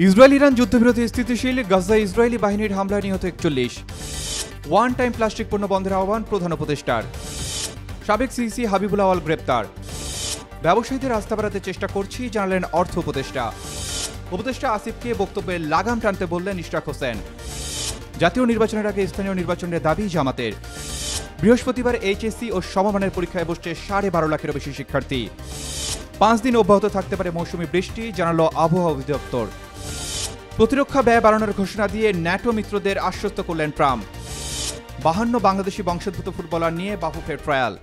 Israel Iran যুদ্ধবিরতি স্থিতিশীল, গাজায় ইসরায়েলি বাহিনীর হামলায় নিহত 41। ওয়ান টাইম প্লাস্টিক পণ্য বন্ধের আহ্বান প্রধান উপদেষ্টার। সাবেক সিইসি হাবিবুল আওয়াল গ্রেপ্তার। ব্যবসায়ীদের আস্থা বাড়াতে চেষ্টা করছি জানালেন অর্থ উপদেষ্টা। উপদেষ্টা আসিফকে বক্তব্যে লাগাম টানতে বললেন ইশরাক হোসেন। জাতীয় নির্বাচনের আগে স্থানীয় নির্বাচনের দাবি জামাতের। বৃহস্পতিবার এইচএসসি ও সমমানের পরীক্ষায় বসছে 12.5 লাখেরও বেশি শিক্ষার্থী। 5 দিন অব্যাহত থাকতে পারে মৌসুমি বৃষ্টি, জানালো আবহাওয়া অধিদপ্তর। প্রতিরক্ষা ব্যয় বাড়ানোর ঘোষণা দিয়ে ন্যাটো মিত্রদের আশ্বস্ত করলেন ট্রাম্প। 52 বাংলাদেশি বংশোদ্ভূত ফুটবলার নিয়ে বাফুফের ট্রায়াল।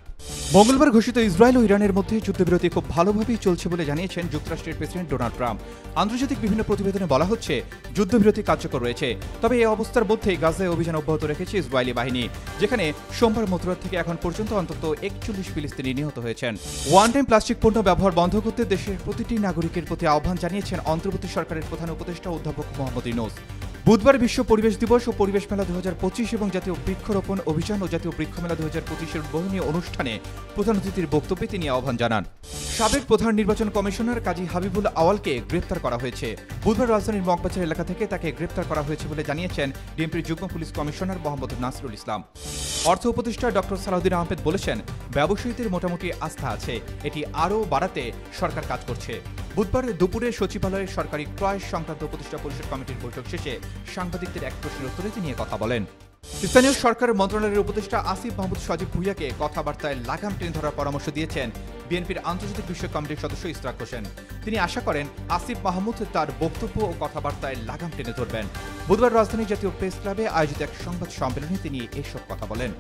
মঙ্গলবার ঘোষিত ইসরায়েল ও ইরানের মধ্যে যুদ্ধবিরতি খুব ভালোভাবেই চলছে বলে জানিয়েছেন যুক্তরাষ্ট্রের প্রেসিডেন্ট ডোনাল্ড ট্রাম্প। আন্তর্জাতিক বিভিন্ন প্রতিবেদনে বলা হচ্ছে যুদ্ধবিরতি কার্যকর রয়েছে। তবে এই অবস্থার মধ্যেই গাজায় অভিযান অব্যাহত রেখেছে ইসরায়েলি বাহিনী, যেখানে সোমবার মধ্যরাত থেকে এখন পর্যন্ত অন্তত 41 ফিলিস্তিনি নিহত হয়েছেন। ওয়ান টাইম প্লাস্টিক পণ্য ব্যবহার বন্ধ করতে দেশের প্রতিটি নাগরিকের প্রতি আহ্বান জানিয়েছেন অন্তর্বর্তী সরকারের প্রধান উপদেষ্টা অধ্যাপক মোহাম্মদ ইউনূস। বুধবার বিশ্ব পরিবেশ দিবস ও পরিবেশ মেলা 2025 এবং জাতীয় বৃক্ষরোপণ অভিযান ও জাতীয় বৃক্ষ মেলা 2025-এর উদ্বোধনী অনুষ্ঠানে প্রধান অতিথির বক্তব্যে তিনি আহ্বান জানান। সাবেক প্রধান নির্বাচন কমিশনার কাজী হাবিবুল আওয়ালকে গ্রেপ্তার করা হয়েছে। বুধবার রাজধানীর মগবাজার এলাকা থেকে তাকে গ্রেপ্তার করা হয়েছে বলে জানিয়েছেন ডিএমপির যুগ্ম পুলিশ কমিশনার মোহাম্মদ নাসরুল ইসলাম। অর্থ উপদেষ্টা ডক্টর সালাউদ্দিন আহমেদ বলেছেন, ব্যবসায়ীদের মোটামুটি আস্থা আছে, এটি আরও বাড়াতে সরকার কাজ করছে। বুধবার দুপুরে সচিবালয়ের সরকারি ক্রয় সংক্রান্ত উপদেষ্টা পরিষদ কমিটির বৈঠক শেষে সাংবাদিকদের এক প্রশ্নের উত্তরে তিনি কথা বলেন। স্থানীয় সরকার মন্ত্রণালয়ের উপদেষ্টা আসিফ মাহমুদ সজীব ভুইয়াকে কথাবার্তায় লাগাম টেনে ধরার পরামর্শ দিয়েছেন বিএনপির আন্তর্জাতিক বিষয়ক কমিটির সদস্য ইশরাক হোসেন। তিনি আশা করেন আসিফ মাহমুদ তার বক্তব্য ও কথাবার্তায় লাগাম টেনে ধরবেন। বুধবার রাজধানীর জাতীয় প্রেস ক্লাবে আয়োজিত এক সংবাদ সম্মেলনে তিনি এসব কথা বলেন।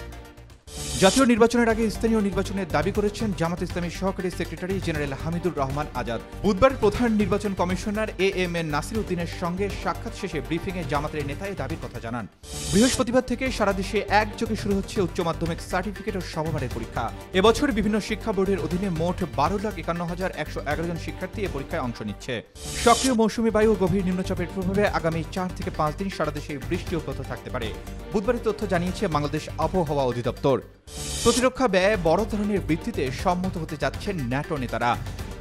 জাতীয় নির্বাচনের আগে স্থানীয় নির্বাচনের দাবি করেছেন জামাত ইসলামীর সহকারী সেক্রেটারি জেনারেল হামিদুর রহমান আজাদ। বুধবার প্রধান নির্বাচন কমিশনার এএমএন নাসির উদ্দিনের সঙ্গে সাক্ষাৎ শেষে ব্রিফিংয়ে জামাতের নেতা এই দাবির কথা জানান। বৃহস্পতিবার থেকে সারা দেশে একযোগে শুরু হচ্ছে উচ্চ মাধ্যমিক সার্টিফিকেট ও সমমানের পরীক্ষা। এবছর বিভিন্ন শিক্ষা বোর্ডের অধীনে মোট 12,51,111 জন শিক্ষার্থী এ পরীক্ষায় অংশ নিচ্ছে। সক্রিয় মৌসুমী বায়ু ও গভীর নিম্নচাপের প্রভাবে আগামী 4 থেকে 5 দিন সারা দেশে বৃষ্টি অব্যাহত থাকতে পারে। বুধবারের তথ্য জানিয়েছে বাংলাদেশ আবহাওয়া অধিদপ্তর। প্রতিরক্ষা ব্যয় বড় ধরনের বৃদ্ধিতে সম্মত হতে যাচ্ছেন ন্যাটো নেতারা।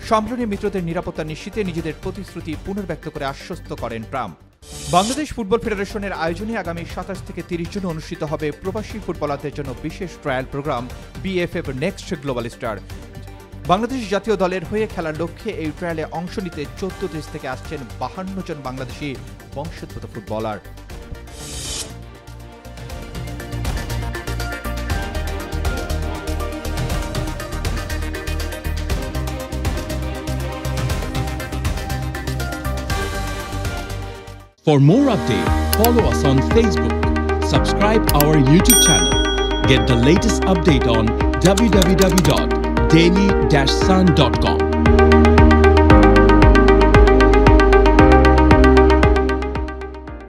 সম্মেলনে মিত্রদের নিরাপত্তা নিশ্চিতে নিজেদের প্রতিশ্রুতি পুনর্ব্যক্ত করে আশ্বস্ত করেন ট্রাম্প। বাংলাদেশ ফুটবল ফেডারেশনের আয়োজনে আগামী 27 থেকে 30 জুন অনুষ্ঠিত হবে প্রবাসী ফুটবলারদের জন্য বিশেষ trial programme BFF next global star. Bangladesh জাতীয় দলের হয়ে খেলার লক্ষ্যে এই ট্রায়ালে অংশ নিতে 14 দেশ থেকে আসছেন 52 জন বাংলাদেশি বংশোদ্ভূত footballer. For more updates, follow us on Facebook, subscribe our YouTube channel, get the latest update on www.daily-sun.com.